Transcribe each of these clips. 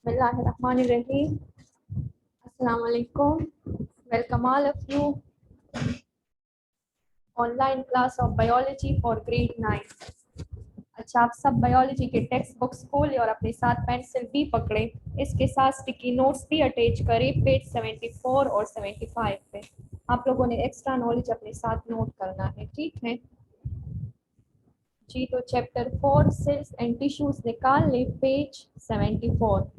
Bismillahirrahmanirrahim. Assalamu alaikum. Welcome all of you. Online class of biology for grade 9. अच्छा, आप सब biology के text books खोलें और अपने साथ पेंसिल भी पकड़ें। इसके साथ स्टिकी नोट्स भी अटैच करें पेज 74 और 75 पे। आप लोगों ने एक्स्ट्रा नॉलेज अपने साथ नोट करना है, ठीक है जी। तो चैप्टर 4 सेल्स एंड टिश्यूज निकाल लें, पेज 74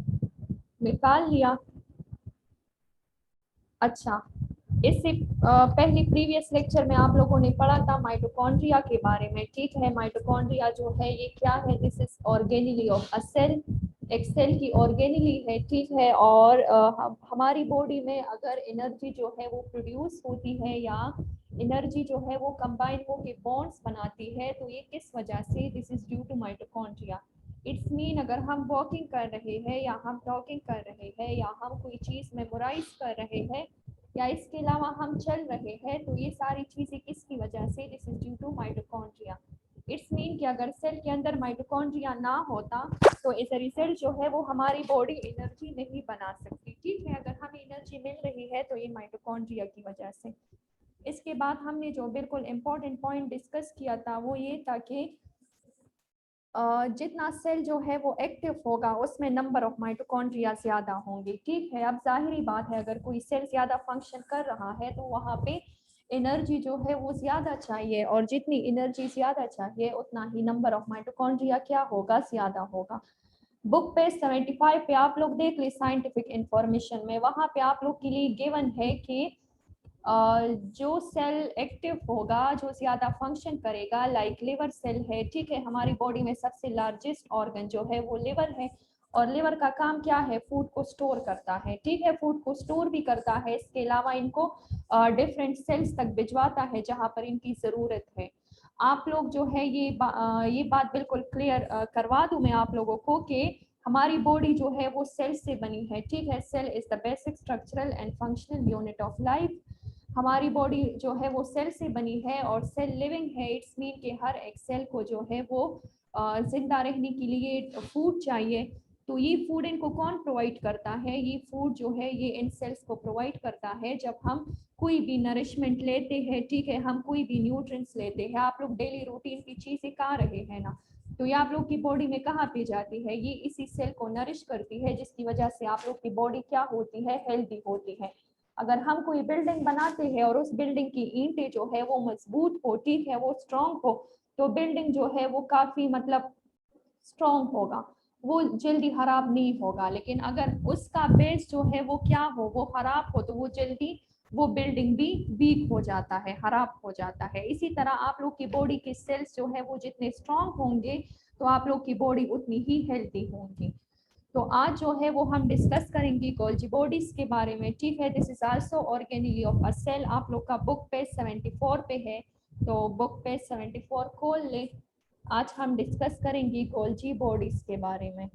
निकाल लिया। अच्छा, इससे पहले प्रीवियस लेक्चर में आप लोगों ने पढ़ा था माइटोकॉन्ड्रिया के बारे में, ठीक है। माइटोकॉन्ड्रिया जो है ये क्या है? This is organelle of a cell, एक सेल की ऑर्गेनेली है, ठीक है। और हमारी बॉडी में अगर एनर्जी जो है वो प्रोड्यूस होती है या एनर्जी जो है वो कंबाइन होकर बॉन्ड्स बनाती है, तो ये किस वजह से? This is due to mitochondria. It's mean अगर हम वॉकिंग कर रहे हैं या हम टॉकिंग कर रहे हैं या हम कोई चीज़ मेमोराइज कर रहे हैं या इसके अलावा हम चल रहे हैं, तो ये सारी चीज़ें किसकी वजह से? This is due to mitochondria. It's mean कि अगर सेल के अंदर माइटोकॉन्ड्रिया ना होता तो एज अ रिजल्ट जो है वो हमारी बॉडी एनर्जी नहीं बना सकती, ठीक है। अगर हमें एनर्जी मिल रही है तो ये माइटोकॉन्ड्रिया की वजह से। इसके बाद हमने जो बिल्कुल इम्पोर्टेंट पॉइंट डिस्कस किया था वो ये था कि जितना सेल जो है वो एक्टिव होगा उसमें नंबर ऑफ माइटोकॉन्ड्रिया ज़्यादा होंगे, ठीक है। अब जाहिरी बात है अगर कोई सेल ज़्यादा फंक्शन कर रहा है तो वहाँ पे एनर्जी जो है वो ज़्यादा चाहिए, और जितनी एनर्जी ज़्यादा चाहिए उतना ही नंबर ऑफ माइटोकॉन्ड्रिया क्या होगा? ज़्यादा होगा। बुक पेज 75 पे आप लोग देख ले साइंटिफिक इंफॉर्मेशन में, वहाँ पे आप लोग के लिए गिवन है कि जो सेल एक्टिव होगा, जो ज़्यादा फंक्शन करेगा, लाइक लिवर सेल है, ठीक है। हमारी बॉडी में सबसे लार्जेस्ट ऑर्गन जो है वो लिवर है, और लिवर का काम क्या है? फूड को स्टोर करता है, ठीक है। फूड को स्टोर भी करता है, इसके अलावा इनको डिफरेंट सेल्स तक भिजवाता है जहाँ पर इनकी ज़रूरत है। आप लोग जो है ये बात बिल्कुल क्लियर करवा दूँ मैं आप लोगों को कि हमारी बॉडी जो है वो सेल से बनी है, ठीक है। Cell is the basic structural and functional unit of life. हमारी बॉडी जो है वो सेल से बनी है और सेल लिविंग है। इट्स मीन कि हर एक सेल को जो है वो जिंदा रहने के लिए फूड चाहिए। तो ये फूड इनको कौन प्रोवाइड करता है? ये फूड जो है ये इन सेल्स को प्रोवाइड करता है जब हम कोई भी नरिशमेंट लेते हैं, ठीक है। हम कोई भी न्यूट्रिएंट्स लेते हैं, आप लोग डेली रूटीन की चीज़ें खा रहे हैं ना, तो ये आप लोग की बॉडी में कहाँ पे जाती है? ये इसी सेल को नरिश करती है, जिसकी वजह से आप लोग की बॉडी क्या होती है? हेल्दी होती है। अगर हम कोई बिल्डिंग बनाते हैं और उस बिल्डिंग की ईंटें जो है वो मजबूत हो, ठीक है, वो स्ट्रांग हो, तो बिल्डिंग जो है वो काफ़ी मतलब स्ट्रांग होगा, वो जल्दी खराब नहीं होगा। लेकिन अगर उसका बेस जो है वो क्या हो? वो खराब हो, तो वो जल्दी वो बिल्डिंग भी वीक हो जाता है, खराब हो जाता है। इसी तरह आप लोग की बॉडी के सेल्स जो है वो जितने स्ट्रांग होंगे तो आप लोग की बॉडी उतनी ही हेल्दी होंगी। तो आज जो है वो हम डिस्कस करेंगे गोल्जी बॉडीज के बारे में, ठीक है। This is also organelle of a cell. आप लोग का बुक पेज 74 पे है, तो बुक पेज 74 खोल ले। आज हम डिस्कस करेंगे गोल्जी बॉडीज के बारे में।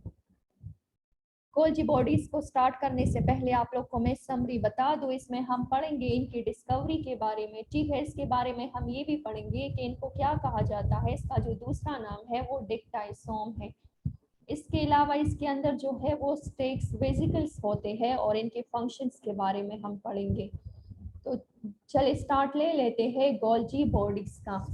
गोल्जी बॉडीज को स्टार्ट करने से पहले आप लोग को मैं समरी बता दूं, इसमें हम पढ़ेंगे इनकी डिस्कवरी के बारे में, ठीक है। इसके बारे में हम ये भी पढ़ेंगे कि इनको क्या कहा जाता है। इसका जो दूसरा नाम है वो डिक्टाइसोम है। इसके अलावा इसके अंदर जो है वो स्टेक्स वेसिकल्स होते हैं और इनके फंक्शंस के बारे में हम पढ़ेंगे। तो चल स्टार्ट ले लेते हैं गोल्जी बॉडीज का।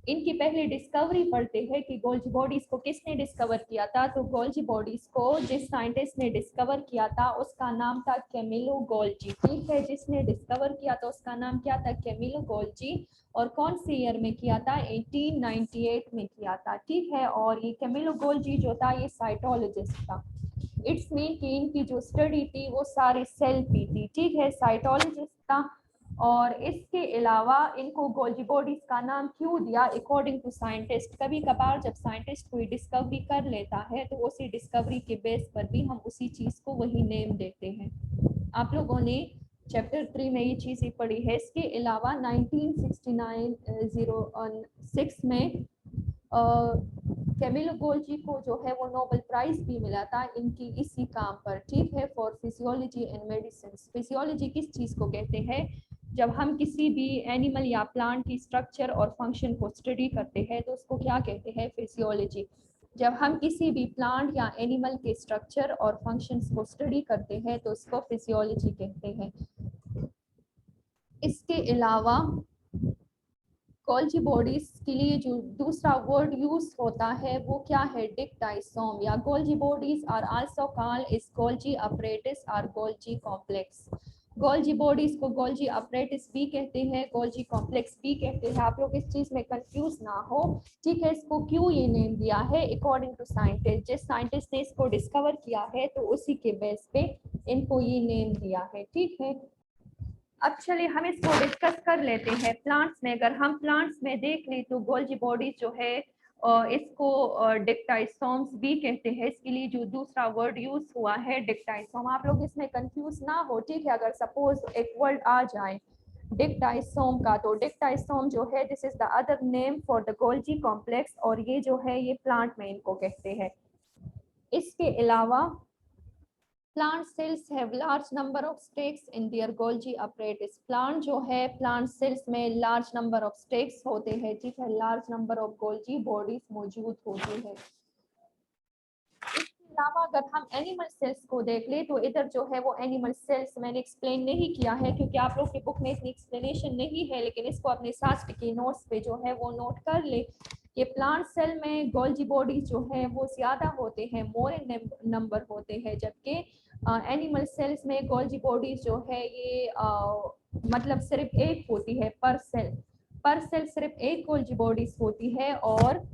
इनकी पहले डिस्कवरी पढ़ते हैं कि गोल्जी बॉडीज को किसने डिस्कवर किया था। तो गोल्जी बॉडीज को जिस साइंटिस्ट ने डिस्कवर किया था उसका नाम था कैमिलो गोल्जी, ठीक है। जिसने डिस्कवर किया था उसका नाम क्या था? Camillo Golgi. और कौन से ईयर में किया था? 1898 में किया था, ठीक है। और ये कैमिलो गोल्जी जो था ये साइटोलॉजिस्ट था। इट्स मीन कि इनकी जो स्टडी थी वो सारे सेल की थी, ठीक है। साइटोलॉजिस्ट था। और इसके अलावा इनको गोल्जी बॉडीज का नाम क्यों दिया? अकॉर्डिंग टू साइंटिस्ट, कभी कभार जब साइंटिस्ट कोई डिस्कवरी कर लेता है तो उसी डिस्कवरी के बेस पर भी हम उसी चीज़ को वही नेम देते हैं। आप लोगों ने चैप्टर 3 में ये चीज़ें पढ़ी है। इसके अलावा 1969 में कैमिलो गोल्जी को जो है वो नोबेल प्राइज भी मिला था इनकी इसी काम पर, ठीक है, for physiology and medicine. Physiology किस चीज़ को कहते हैं? जब हम किसी भी एनिमल या प्लांट की स्ट्रक्चर और फंक्शन को स्टडी करते हैं तो उसको क्या कहते हैं? फिजियोलॉजी। जब हम किसी भी प्लांट या एनिमल के स्ट्रक्चर और फंक्शंस को स्टडी करते हैं तो उसको फिजियोलॉजी कहते हैं। इसके अलावा गोल्जी बॉडीज के लिए जो दूसरा वर्ड यूज होता है वो क्या है, डिक्टाइसोम, या Golgi bodies are also called is Golgi apparatus और गोल्जी कॉम्प्लेक्स। गोल्जी बॉडीज को गोल्जी अपरेटिस भी कहते हैं, गोल्जी कॉम्प्लेक्स भी कहते हैं। आप लोग इस चीज में कंफ्यूज ना हो, ठीक है। इसको क्यों ये नेम दिया है, अकॉर्डिंग टू साइंटिस्ट, जिस साइंटिस्ट ने इसको डिस्कवर किया है तो उसी के बेस पे इनको ये नेम दिया है, ठीक है। अब चलिए हम इसको डिस्कस कर लेते हैं प्लांट्स में। अगर हम प्लांट्स में देख लें तो गोल्जी बॉडीज जो है इसको डिक्टाइसोम्स भी कहते हैं। इसके लिए जो दूसरा वर्ड यूज हुआ है डिक्टाइसोम, आप लोग इसमें कंफ्यूज ना हो, ठीक है। अगर सपोज एक वर्ड आ जाए डिक्टाइसोम का, तो डिक्टाइसोम जो है this is the other name for the Golgi complex, और ये जो है ये प्लांट में इनको कहते हैं। इसके अलावा plant cells have large number of stakes in their Golgi apparatus। plant जो है plant cells में large number of stakes होते हैं, ठीक है, large number of Golgi bodies मौजूद होती है। इसके अलावा अगर हम एनिमल सेल्स को देख ले तो इधर जो है वो एनिमल सेल्स मैंने एक्सप्लेन नहीं किया है क्योंकि आप लोग की बुक में इतनी एक्सप्लेनेशन नहीं है, लेकिन इसको अपने साथ के नोट्स पे जो है वो नोट कर ले कि प्लांट सेल में गोल्जी बॉडीज जो है वो ज्यादा होते हैं, मोर इन नंबर होते हैं, जबकि एनिमल सेल्स में गोल्जी बॉडीज जो है ये मतलब सिर्फ एक होती है पर सेल सिर्फ एक गोल्जी बॉडीज होती है, और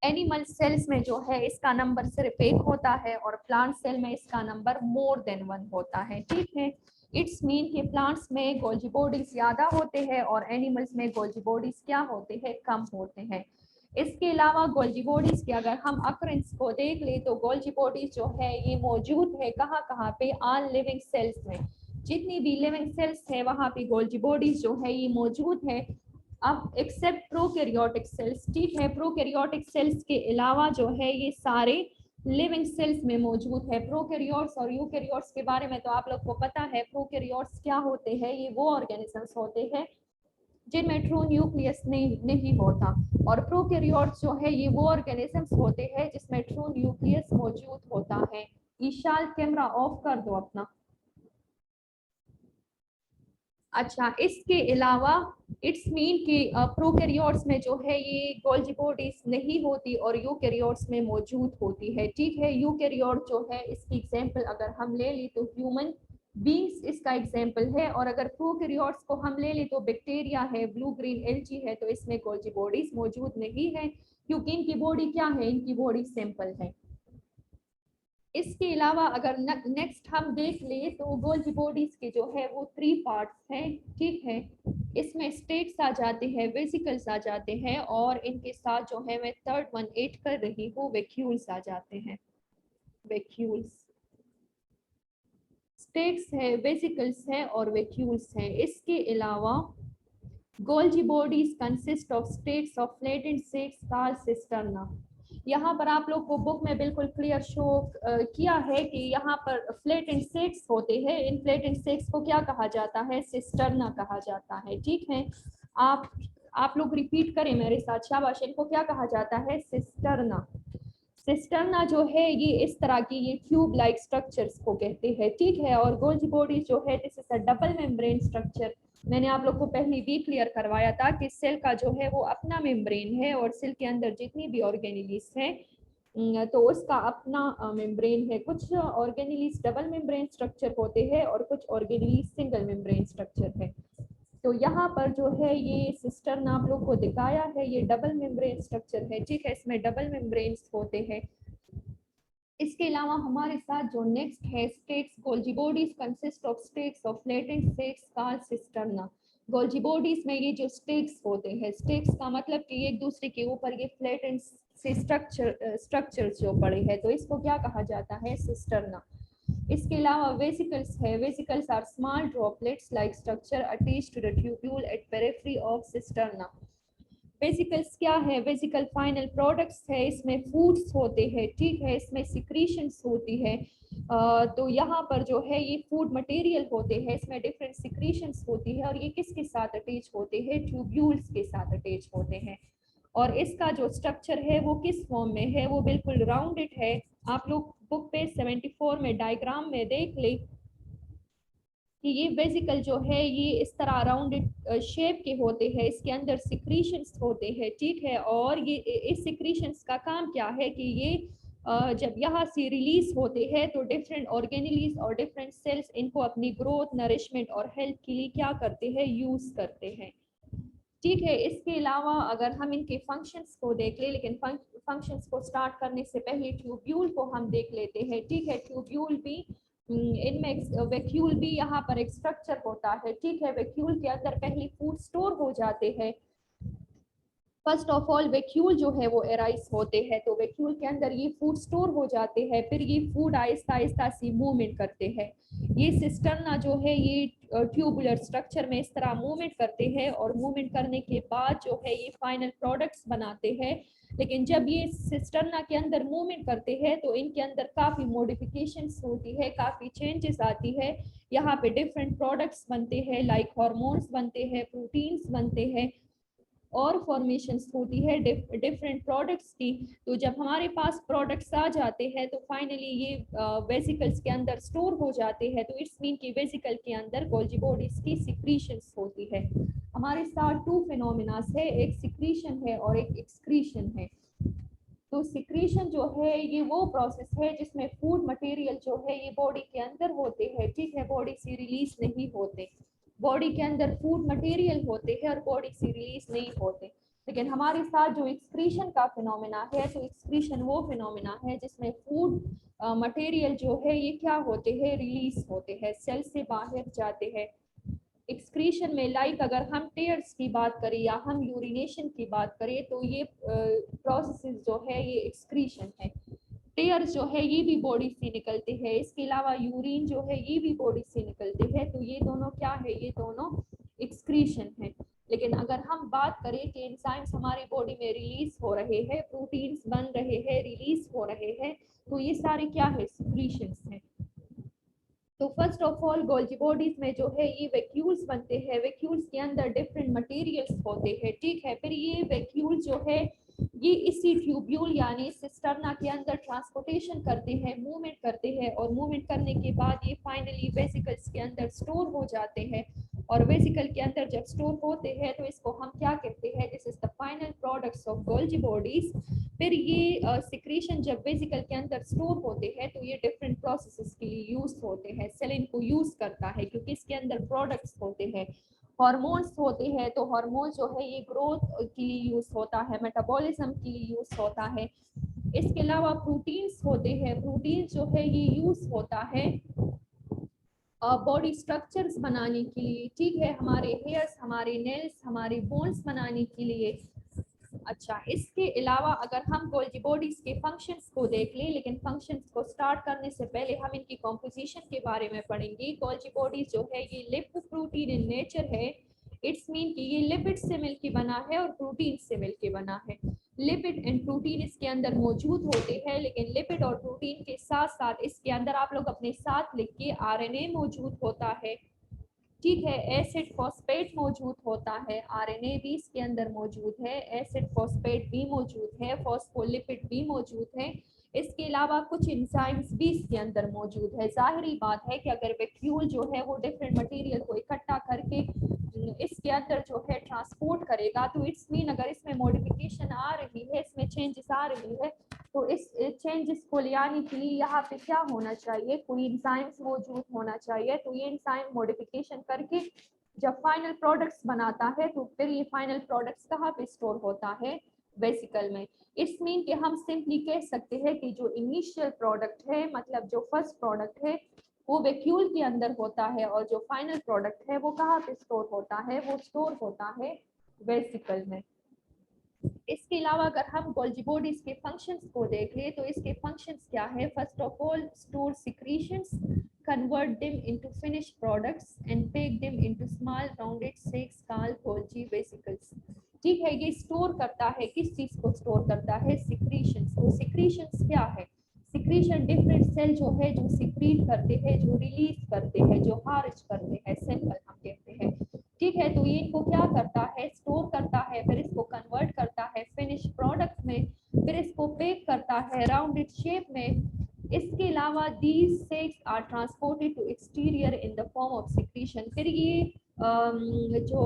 एनिमल सेल्स में जो है इसका नंबर सिर्फ एक होता है और प्लांट सेल में इसका नंबर मोर देन 1 होता है, ठीक है। इट्स मीन कि प्लांट्स में गोल्जी बॉडीज ज्यादा होते हैं और एनिमल्स में गोल्जी बॉडीज क्या होते हैं, कम होते हैं। इसके अलावा गोल्जी बॉडीज के अगर हम अक्रेंस को देख ले तो गोल्जी बॉडीज जो है ये मौजूद है कहाँ कहाँ पे, ऑल लिविंग सेल्स में। जितनी भी लिविंग सेल्स है वहां पे गोल्जी बॉडीज जो है ये मौजूद है। अब एक्सेप्ट प्रोकैरियोटिक सेल्स, ठीक है, प्रोकैरियोटिक सेल्स के अलावा जो है ये सारे लिविंग सेल्स में मौजूद है। प्रोकैरियोट्स और यूकैरियोट्स के बारे में तो आप लोग को पता है। प्रोकैरियोट्स क्या होते हैं, ये वो ऑर्गेनिजम्स होते हैं जिनमें ट्रू न्यूक्लियस नहीं होता, और प्रोकैरियोट्स जो है ये वो ऑर्गेनिजम्स होते हैं जिसमें ट्रू न्यूक्लियस मौजूद होता है। ईशाल कैमरा ऑफ कर दो अपना। अच्छा, इसके अलावा इट्स मीन कि प्रोकैरियोट्स में जो है ये गोल्जी बॉडीज नहीं होती और यूकैरियोट्स में मौजूद होती है, ठीक है। यूकैरियोट जो है इसकी एग्जांपल अगर हम ले ली तो ह्यूमन बींग्स इसका एग्जांपल है, और अगर प्रोकैरियोट्स को हम ले ली तो बैक्टीरिया है, ब्लू ग्रीन एल्गी है, तो इसमें गोल्जी बॉडीज मौजूद नहीं है क्योंकि इनकी बॉडी क्या है, इनकी बॉडी सिंपल है। इसके अलावा अगर नेक्स्ट हम देख ले तो गोल्जी बॉडीज के जो है वो 3 पार्ट्स हैं, ठीक है। इसमें स्टेट्स आ जाते हैं, वेसिकल्स आ जाते हैं, और इनके साथ जो है मैं थर्ड वन ऐड कर रही हूँ, वैक्यूल्स आ जाते हैं। वैक्यूल्स, स्टेट्स है, वेसिकल्स है और वैक्यूल्स है। इसके अलावा Golgi bodies consist of states of flattened sex called cisterna. यहाँ पर आप लोग को बुक में बिल्कुल क्लियर शो किया है कि यहाँ पर फ्लैटेंड सेक्स होते हैं। इन फ्लैटेंड सेक्स को क्या कहा जाता है, सिस्टर्ना कहा जाता है, ठीक है। आप लोग रिपीट करें मेरे साथ, शाबाश। इनको क्या कहा जाता है, सिस्टर्ना। सिस्टर्ना जो है ये इस तरह की ये ट्यूब लाइक स्ट्रक्चर्स को कहते हैं, ठीक है। और गोल्जी बॉडी जो है this is a double membrane structure. मैंने आप लोग को पहले भी क्लियर करवाया था कि सेल का जो है वो अपना मेम्ब्रेन है, और सेल के अंदर जितनी भी ऑर्गेनेलिस है तो उसका अपना मेम्ब्रेन है। कुछ ऑर्गेनेलिस डबल मेम्ब्रेन स्ट्रक्चर होते हैं और कुछ ऑर्गेनेलिस सिंगल मेम्ब्रेन स्ट्रक्चर है। तो यहाँ पर जो है ये सिस्टर्न आप लोग को दिखाया है, ये डबल मेम्ब्रेन स्ट्रक्चर है, ठीक है। इसमें डबल मेम्ब्रेन्स होते हैं। इसके अलावा हमारे साथ जो नेक्स्ट है states, Golgi bodies consist of states of latent sex called cisterna. Golgi bodies में ये जो स्टेक्स होते हैं, स्टेक्स का मतलब कि एक दूसरे के ऊपर ये फ्लैटेंट से स्ट्रक्चर्स जो पड़े हैं, तो इसको क्या कहा जाता है, सिस्टर्ना। इसके अलावा वेसिकल्स है, vesicles are small droplets like structure attached to the tubule at periphery of cisterna. Vesicles क्या है, वेसिकल फाइनल प्रोडक्ट्स है, इसमें फूड्स होते हैं, ठीक है, इसमें सिक्रीशंस होती है। तो यहाँ पर जो है ये फूड मटेरियल होते हैं, इसमें डिफरेंट सिक्रीशंस होती है, और ये किसके साथ अटैच होते हैं, ट्यूब्यूल्स के साथ अटैच होते हैं। और इसका जो स्ट्रक्चर है वो किस फॉर्म में है, वो बिल्कुल राउंडेड है। आप लोग बुक पेज 74 में डायग्राम में देख ले कि ये वेसिकल जो है ये इस तरह राउंडेड शेप के होते हैं, इसके अंदर सिक्रीशंस होते हैं, ठीक है। और ये इस सिक्रीशंस का काम क्या है कि ये जब यहाँ से रिलीज होते हैं तो डिफरेंट ऑर्गेनेलीज और डिफरेंट सेल्स इनको अपनी ग्रोथ, नरिशमेंट और हेल्थ के लिए क्या करते हैं, यूज करते हैं, ठीक है। इसके अलावा अगर हम इनके फंक्शंस को देख ले, लेकिन फंक्शंस को स्टार्ट करने से पहले ट्यूब्यूल को हम देख लेते हैं, ठीक है। ट्यूब्यूल भी इनमें वैक्यूल भी यहाँ पर एक स्ट्रक्चर होता है, ठीक है। वैक्यूल के अंदर पहले फूड स्टोर हो जाते हैं। फर्स्ट ऑफ ऑल वैक्यूल जो है वो एराइज होते हैं, तो वैक्यूल के अंदर ये फूड स्टोर हो जाते हैं, फिर ये फूड आहिस्ता आहिस्ता सी मूवमेंट करते हैं। ये सिस्टर्ना जो है ये ट्यूबुलर स्ट्रक्चर में इस तरह मूवमेंट करते हैं, और मूवमेंट करने के बाद जो है ये फाइनल प्रोडक्ट्स बनाते हैं। लेकिन जब ये सिस्टर्ना के अंदर मूवमेंट करते हैं तो इनके अंदर काफी मॉडिफिकेशंस होती है, काफी चेंजेस आती है। यहाँ पे डिफरेंट प्रोडक्ट्स बनते हैं, लाइक हार्मोन्स बनते हैं, प्रोटीन्स बनते हैं, और फॉर्मेशंस होती है डिफरेंट प्रोडक्ट्स की। तो जब हमारे पास प्रोडक्ट्स आ जाते हैं तो फाइनली ये वेसिकल्स के अंदर स्टोर हो जाते हैं। तो इट्स मीन कि वेसिकल के अंदर गोल्जी बॉडीज की सिक्रीशंस होती है। हमारे साथ टू फिनोमिनास है, एक सिक्रीशन है और एक एक्सक्रीशन है। तो सिक्रीशन जो है ये वो प्रोसेस है जिसमें फूड मटेरियल जो है ये बॉडी के अंदर होते हैं, ठीक है, बॉडी से रिलीज नहीं होते। बॉडी के अंदर फूड मटेरियल होते हैं और बॉडी से रिलीज नहीं होते। लेकिन हमारे साथ जो एक्सक्रीशन का फिनोमेना है, तो एक्सक्रीशन वो फिनोमेना है जिसमें फूड मटेरियल जो है ये क्या होते हैं, रिलीज होते हैं, सेल से बाहर जाते हैं। एक्सक्रीशन में लाइक अगर हम टेयर्स की बात करें या हम यूरिनेशन की बात करें तो ये प्रोसेसेस जो है ये एक्सक्रीशन है। टेयर्स जो है ये भी बॉडी से निकलते हैं, इसके अलावा यूरिन जो है ये भी बॉडी से निकलते हैं। तो ये दोनों क्या है, ये दोनों एक्सक्रीशन है। लेकिन अगर हम बात करें कि एंजाइम्स हमारी बॉडी में रिलीज हो रहे हैं, प्रोटीन्स बन रहे हैं, रिलीज हो रहे हैं, तो ये सारे क्या है, सिक्रीशंस हैं। तो first of all Golgi bodies में जो है ये वैक्यूल्स बनते हैं, वैक्यूल्स के अंदर डिफरेंट मटेरियल्स होते हैं, ठीक है। फिर ये वैक्यूल जो है ये इसी ट्यूब्यूल यानी सिस्टर्ना के अंदर ट्रांसपोर्टेशन करते हैं, मूवमेंट करते हैं, और मूवमेंट करने के बाद ये फाइनली वेसिकल्स के अंदर स्टोर हो जाते हैं। और वेसिकल के अंदर जब स्टोर होते हैं तो इसको हम क्या कहते हैं, this is the final products of Golgi bodies. फिर ये सिक्रीशन जब वेसिकल के अंदर स्टोर होते हैं तो ये डिफरेंट प्रोसेसेस के लिए यूज होते हैं, सेल इनको यूज करता है क्योंकि इसके अंदर प्रोडक्ट्स होते हैं। हार्मोन्स होते हैं, तो हार्मोन जो है ये ग्रोथ के लिए यूज होता है, मेटाबॉलिज्म के लिए यूज होता है। इसके अलावा प्रोटीन्स होते हैं, प्रोटीन जो है ये यूज होता है बॉडी स्ट्रक्चर्स बनाने के लिए, ठीक है, हमारे हेयर्स, हमारे नेल्स, हमारे बोन्स बनाने के लिए। अच्छा, इसके अलावा अगर हम गोल्जी बॉडीज के फंक्शंस को देख लें, लेकिन फंक्शंस को स्टार्ट करने से पहले हम इनकी कॉम्पोजिशन के बारे में पढ़ेंगे। गोल्जी बॉडीज जो है ये लिपोप्रोटीन इन नेचर है। इट्स मीन कि ये लिपिड से मिलके बना है और प्रोटीन से मिलके बना है। लिपिड एंड प्रोटीन इसके अंदर मौजूद होते हैं, लेकिन लिपिड और प्रोटीन के साथ साथ इसके अंदर आप लोग अपने साथ लिख के आरएनए मौजूद होता है, ठीक है। एसिड फॉस्फेट मौजूद होता है, आरएनए भी इसके अंदर मौजूद है, एसिड फॉस्फेट भी मौजूद है, फॉस्फोलिपिड भी मौजूद है। इसके अलावा कुछ एंजाइम्स भी इसके अंदर मौजूद है। जाहिरी बात है कि अगर वैक्यूल जो है वो डिफरेंट मटेरियल को इकट्ठा करके इसके अंदर जो है ट्रांसपोर्ट करेगा, तो इट्स मीन अगर इसमें मॉडिफिकेशन आ रही है, इसमें चेंजेस आ रही है, तो इस चेंजेस को ले आने के लिए यहाँ पे क्या होना चाहिए, कोई एंजाइम्स मौजूद होना चाहिए। तो ये एंजाइम मॉडिफिकेशन करके जब फाइनल प्रोडक्ट्स बनाता है तो फिर ये फाइनल प्रोडक्ट्स कहाँ पे स्टोर होता है, वेसिकल में। इस मीन कि हम सिंपली कह सकते हैं कि जो इनिशियल प्रोडक्ट है, मतलब जो फर्स्ट प्रोडक्ट है वो वैक्यूल के अंदर होता है, और जो फाइनल प्रोडक्ट है वो कहाँ पे स्टोर होता है, वो स्टोर होता है वेसिकल में। इसके अलावा अगर हम गोल्जी बॉडीज के फंक्शंस को देख ले तो इसके फंक्शंस क्या है, first of all store secretions, convert them into finished products and pack them into small rounded sacs called Golgi vesicles। ठीक है, ये स्टोर करता है, किस चीज को स्टोर करता है, सिक्रीशंस को। सिक्रीशंस क्या है, सिक्रीशन डिफरेंट सेल जो है जो सिक्रीट करते हैं, जो रिलीज करते हैं, जो खारिज करते हैं, सैंपल हम कहते हैं, ठीक है। तो ये इनको क्या करता है, स्टोर करता है, फिर इसको कन्वर्ट करता है फिनिश प्रोडक्ट में, फिर इसको पैक करता है राउंडेड शेप में। इसके अलावा these sacs are transported to exterior in the form of secretion. फिर ये जो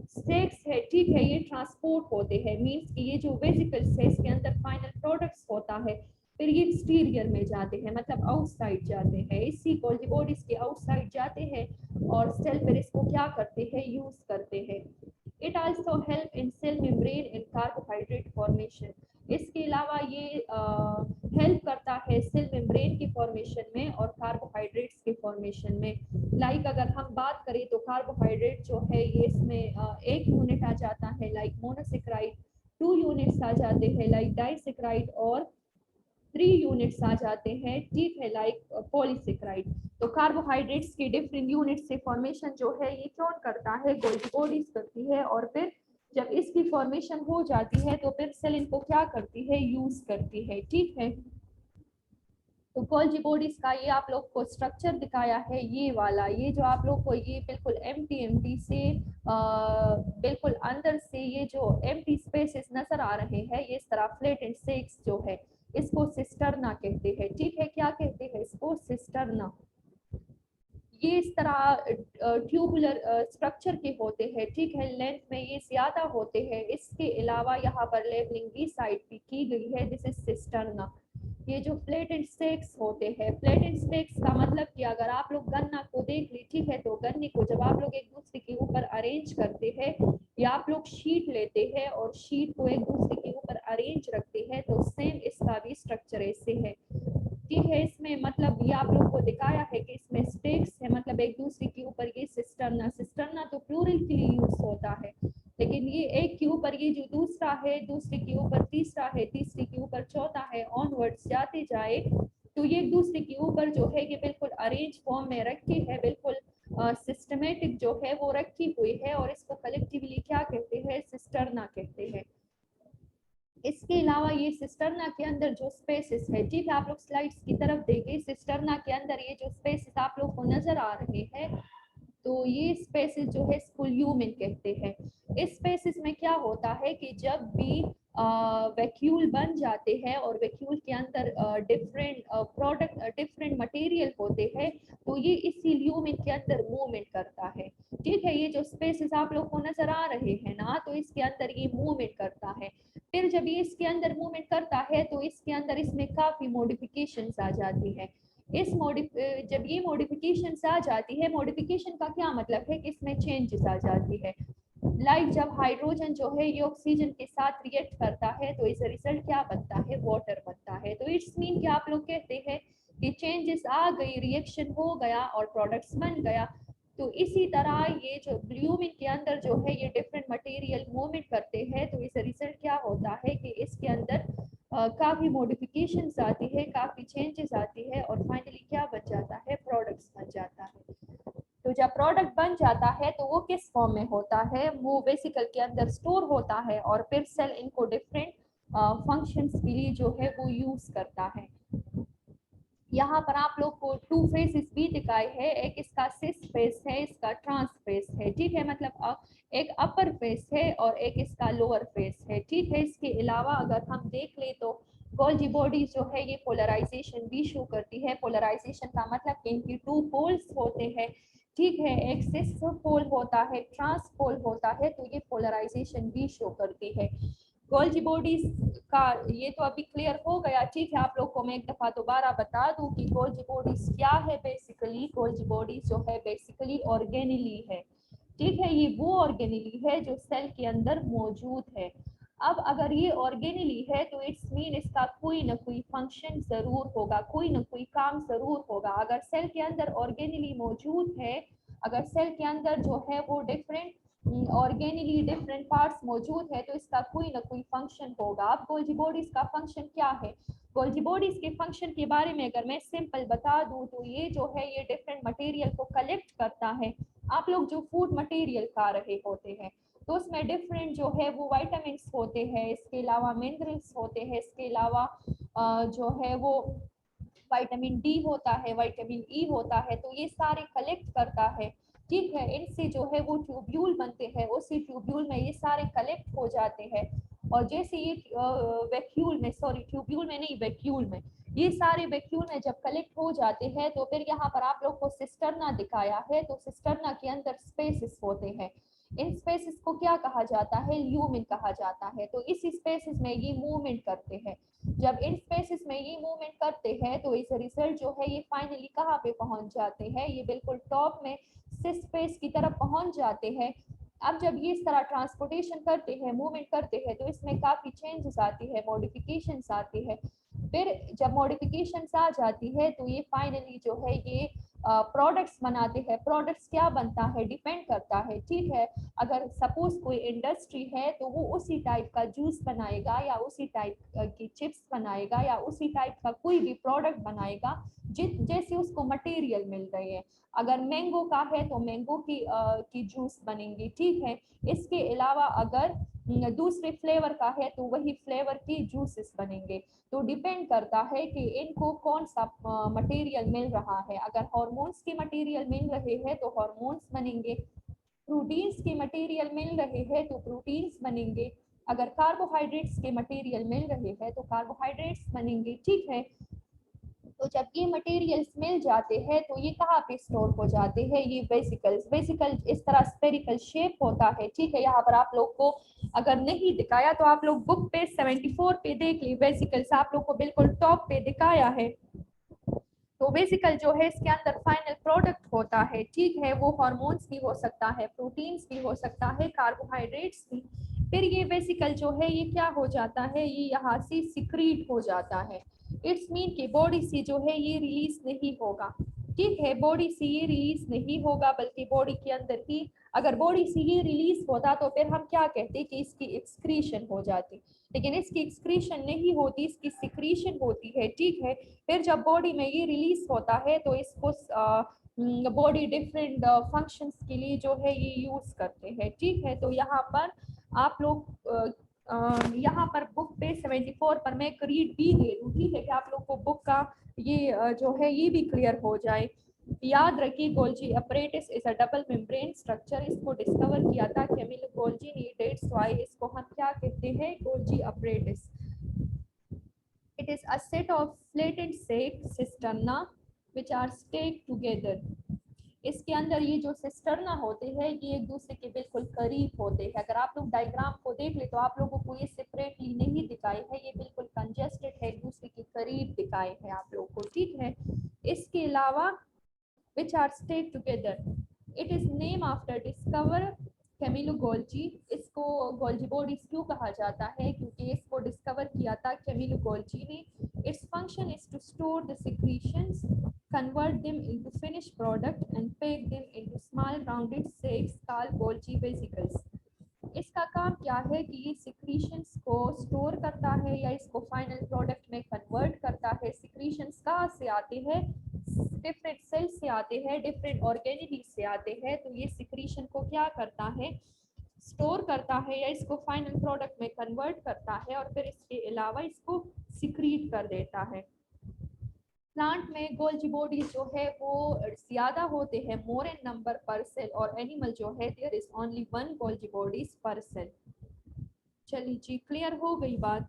सेक्स है, ठीक है, ये ट्रांसपोर्ट होते हैं, मीन्स कि ये जो वेसिकल है इसके अंदर फाइनल प्रोडक्ट्स होता है, फिर ये एक्सटीरियर में जाते हैं, मतलब आउटसाइड जाते हैं, इसी गोल्गी बॉडीज के आउटसाइड जाते हैं और सेल फिर इसको क्या करते हैं, यूज करते हैं। It also help in cell membrane in carbohydrate formation. इसके अलावा ये हेल्प करता है सेल मेम्ब्रेन की फॉर्मेशन में और कार्बोहाइड्रेट्स के फॉर्मेशन में। लाइक अगर हम बात करें तो कार्बोहाइड्रेट जो है ये इसमें एक यूनिट आ जाता है लाइक मोनोसेक्राइड, 2 यूनिट्स आ जाते हैं लाइक डाइसेक्राइड और 3 यूनिट्स आ जाते हैं, ठीक है, लाइक पॉलीसेक्राइड। तो कार्बोहाइड्रेट्स के डिफरेंट यूनिट से फॉर्मेशन जो है ये कौन करता है, गोल्गी बॉडीज करती है। और फिर जब इसकी फॉर्मेशन हो जाती है तो फिर सेल इनको क्या करती है, यूज करती है, ठीक है। तो गोल्गी बॉडीज का ये आप लोग को स्ट्रक्चर दिखाया है, ये वाला, ये जो आप लोग को ये बिल्कुल एम्प्टी से बिल्कुल अंदर से ये जो एम्प्टी स्पेसेस नजर आ रहे हैं, ये इस तरह फ्लैट एंड सेक्स जो है इसको सिस्टरना कहते हैं, ठीक है। क्या कहते हैं इसको, सिस्टरना। ये इस तरह ट्यूबुलर स्ट्रक्चर के होते हैं, ठीक है, लेंथ में ये ज्यादा होते हैं। इसके अलावा यहाँ पर लेबलिंग भी साइड पे की गई है, दिस इज सिस्टरना। ये जो प्लेट एंड स्टेक्स होते हैं, प्लेट एंड स्टेक्स का मतलब कि अगर आप लोग गन्ना को देख ली, ठीक है, तो गन्ने को जब आप लोग एक दूसरे के ऊपर अरेंज करते हैं या आप लोग शीट लेते हैं और शीट को एक दूसरे के ऊपर अरेंज रखते हैं, तो सेम इसका भी स्ट्रक्चर ऐसे है, ठीक है। इसमें मतलब ये आप लोग को दिखाया है कि इसमें स्टेक्स है, मतलब एक दूसरे के ऊपर ये सिस्टरना, सिस्टरना तो प्लूरल के लिए यूज होता है, लेकिन ये एक के ऊपर ये जो दूसरा है, दूसरे के ऊपर तीसरा है, तीसरे के ऊपर चौथा है, ऑनवर्ड्स जाते जाए तो ये एक दूसरे के ऊपर जो है ये बिल्कुल अरेंज फॉर्म में रखी है, बिल्कुल सिस्टमेटिक जो है वो रखी हुई है और इसको कलेक्टिवली क्या कहते हैं, सिस्टरना कहते हैं। इसके अलावा ये सिस्टरना के अंदर जो स्पेसेस है, ठीक है, आप लोग स्लाइड्स की तरफ देखें, सिस्टरना के अंदर ये जो स्पेसेस आप लोग को नजर आ रहे हैं, तो ये स्पेसेस जो है इसको ल्यूमेन कहते हैं। इस स्पेसेस में क्या होता है कि जब भी वैक्यूल बन जाते हैं और वैक्यूल के अंदर डिफरेंट प्रोडक्ट डिफरेंट मटेरियल होते हैं, तो ये इसी ल्यूमेन के अंदर मूवमेंट करता है, ठीक है। ये जो स्पेसेस आप लोग को नजर आ रहे हैं ना, तो इसके अंदर ये मूवमेंट करता है। फिर जब ये इसके अंदर मूवमेंट करता है तो इसके अंदर इसमें काफी मॉडिफिकेशंस आ जाती है। जब ये मॉडिफिकेशंस आ जाती है, मॉडिफिकेशन का क्या मतलब है कि इसमें चेंजेस आ जाती है। लाइक जब हाइड्रोजन जो है ये ऑक्सीजन के साथ रिएक्ट करता है तो इस रिजल्ट क्या बनता है, वाटर बनता है। तो इट्स मीन कि आप लोग कहते हैं कि चेंजेस आ गई, रिएक्शन हो गया और प्रोडक्ट्स बन गया। तो इसी तरह ये जो ब्लूमिंग के अंदर जो है ये डिफरेंट मटेरियल मूवमेंट करते हैं, तो इस रिजल्ट क्या होता है कि इसके अंदर काफ़ी मॉडिफिकेशंस आती है, काफ़ी चेंजेस आती है और फाइनली क्या बन जाता है, प्रोडक्ट्स बन जाता है। तो जब प्रोडक्ट बन जाता है तो वो किस फॉर्म में होता है, वो वेसिकल के अंदर स्टोर होता है और फिर सेल इनको डिफरेंट फंक्शंस के लिए जो है वो यूज करता है। यहाँ पर आप लोग को 2 फेसेस भी दिखाए हैं, एक इसका सिस फेस है, इसका ट्रांस फेस है, ठीक है, मतलब एक अपर फेस है और एक इसका लोअर फेस है, ठीक है। इसके अलावा अगर हम देख ले तो गोल्गी बॉडी जो है ये पोलराइजेशन भी शो करती है। पोलराइजेशन का मतलब कि इनकी 2 पोल्स होते हैं, ठीक है, एक सिस पोल होता है, ट्रांस पोल होता है, तो ये पोलराइजेशन भी शो करती है। गोल्गी बॉडीज का ये तो अभी क्लियर हो गया, ठीक है। आप लोग को मैं एक दफा दोबारा बता दूं कि गोल्गी बॉडीज क्या है। बेसिकली गोल्गी बॉडीज जो है बेसिकली ऑर्गेनेली है, ठीक है, ये वो ऑर्गेनेली है जो सेल के अंदर मौजूद है। अब अगर ये ऑर्गेनेली है तो इट्स मीन इसका कोई ना कोई फंक्शन जरूर होगा, कोई ना कोई काम जरूर होगा। अगर सेल के अंदर ऑर्गेनेली मौजूद है, अगर सेल के अंदर जो है वो डिफरेंट ऑर्गेनिकली डिफरेंट पार्ट्स मौजूद है, तो इसका कोई ना कोई फंक्शन होगा। अब गोल्गी बॉडीज का फंक्शन क्या है, गोल्गी बॉडीज के फंक्शन के बारे में अगर मैं सिंपल बता दूं तो ये जो है ये डिफरेंट मटेरियल को कलेक्ट करता है। आप लोग जो फूड मटेरियल खा रहे होते हैं तो उसमें डिफरेंट जो है वो वाइटामिन होते हैं, इसके अलावा मिनरल्स होते हैं, इसके अलावा जो है वो विटामिन डी होता है, विटामिन ई होता है, तो ये सारे कलेक्ट करता है, ठीक है। इनसे जो है वो ट्यूब्यूल बनते हैं, उसी ट्यूब्यूल में ये सारे कलेक्ट हो जाते हैं और जैसे ये वैक्यूल में, सॉरी ट्यूब्यूल में नहीं, वैक्यूल में, ये सारे वैक्यूल में जब कलेक्ट हो जाते हैं तो फिर यहाँ पर आप लोग को सिस्टर्ना दिखाया है, तो सिस्टर्ना के अंदर स्पेसेस होते हैं। इन स्पेसेस को क्या कहा जाता है, ल्यूमेन कहा जाता है। तो इस स्पेसेस में ये मूवमेंट करते हैं। जब इन स्पेसेस में ये मूवमेंट करते हैं तो इस रिजल्ट जो है ये फाइनली कहाँ पे पहुंच जाते हैं, ये बिल्कुल टॉप में सिस स्पेस की तरफ पहुंच जाते हैं। अब जब ये इस तरह ट्रांसपोर्टेशन करते हैं, मूवमेंट करते हैं, तो इसमें काफी चेंजेस आती है, मॉडिफिकेशंस आती है। फिर जब मॉडिफिकेशंस आ जाती है तो ये फाइनली जो है ये प्रोडक्ट्स बनाते हैं। प्रोडक्ट्स क्या बनता है, डिपेंड करता है, ठीक है। अगर सपोज कोई इंडस्ट्री है तो वो उसी टाइप का जूस बनाएगा या उसी टाइप की चिप्स बनाएगा या उसी टाइप का कोई भी प्रोडक्ट बनाएगा जैसे उसको मटेरियल मिल रही है। अगर मैंगो का है तो मैंगो की जूस बनेंगी, ठीक है। इसके अलावा अगर दूसरे फ्लेवर का है तो वही फ्लेवर की जूसेस बनेंगे। तो डिपेंड करता है कि इनको कौन सा मटेरियल मिल रहा है। अगर हार्मोन्स के मटेरियल मिल रहे हैं तो हार्मोन्स बनेंगे, प्रोटीन्स के मटेरियल मिल रहे हैं तो प्रोटीन्स बनेंगे, अगर कार्बोहाइड्रेट्स के मटेरियल मिल रहे हैं तो कार्बोहाइड्रेट्स बनेंगे, ठीक है। तो जब ये मटेरियल्स मिल जाते हैं तो ये कहाँ पे स्टोर हो जाते हैं, ये वेसिकल्स। वेसिकल इस तरह स्पेरिकल शेप होता है, ठीक है। यहाँ पर आप लोग को अगर नहीं दिखाया तो आप लोग बुक पे 74 पे देख ली, वेसिकल्स आप लोग को बिल्कुल टॉप पे दिखाया है। तो वेसिकल जो है इसके अंदर फाइनल प्रोडक्ट होता है, ठीक है। वो हार्मोन्स भी हो सकता है, प्रोटीन्स भी हो सकता है, कार्बोहाइड्रेट्स भी। फिर ये वेसिकल जो है ये क्या हो जाता है, ये यहाँ से सिक्रीट हो जाता है। इट्स मीन कि बॉडी से जो है ये रिलीज नहीं होगा, ठीक है। बॉडी से ये रिलीज नहीं होगा बल्कि बॉडी के अंदर ही, अगर बॉडी से ये रिलीज होता तो फिर हम क्या कहते कि इसकी एक्सक्रीशन हो जाती, लेकिन इसकी एक्सक्रीशन नहीं होती, इसकी सिक्रीशन होती है, ठीक है। फिर जब बॉडी में ये रिलीज होता है तो इसको बॉडी डिफरेंट फंक्शंस के लिए जो है ये यूज करते हैं, ठीक है। तो यहाँ पर आप लोग यहाँ पर बुक पे 74 पर मैं एक रीड भी दे दूँ, ठीक है, कि आप लोग को बुक का ये जो है ये भी क्लियर हो जाए। याद रखिए Golgi apparatus is a double membrane structure, इसको डिस्कवर किया था कैमिलो गोल्जी ने, दैट्स व्हाई इसको हम क्या कहते हैं, Golgi apparatus. It is a set of flattened sac cisterna which are stacked together. इसके अंदर ये जो सिस्टर्ना होते हैं ये एक दूसरे के बिल्कुल करीब होते हैं। अगर आप लोग डायग्राम को देख ले तो आप लोगों को ये सेपरेटली नहीं दिखाए है, ये बिल्कुल कंजेस्टेड है, एक दूसरे के करीब दिखाए हैं आप लोगों को, ठीक है। इसके अलावा which are stacked together. It is named after discoverer Camillo Golgi. इसको गोल्जी बॉडीज क्यों कहा जाता है, क्योंकि इसको डिस्कवर किया था कैमिलो गोल्जी ने। Its function is to store the secretions, convert them into finished product and pack them into small rounded sacs called Golgi vesicles. इसका काम क्या है कि ये सिक्रीशंस को स्टोर करता है या इसको फाइनल प्रोडक्ट में कन्वर्ट करता है। सिक्रीशंस कहाँ से आते हैं, डिफरेंट सेल्स से आते हैं, डिफरेंट ऑर्गेनिली से आते हैं। तो ये सिक्रीशन को क्या करता है, स्टोर करता है या इसको फाइनल प्रोडक्ट में कन्वर्ट करता है और फिर इसके अलावा इसको सिक्रीट कर देता है। प्लांट में गोल्जी बॉडी जो है वो ज्यादा होते हैं, more in number per cell, और एनिमल जो है there is only one Golgi bodies per cell. चलिए जी, क्लियर हो गई बात।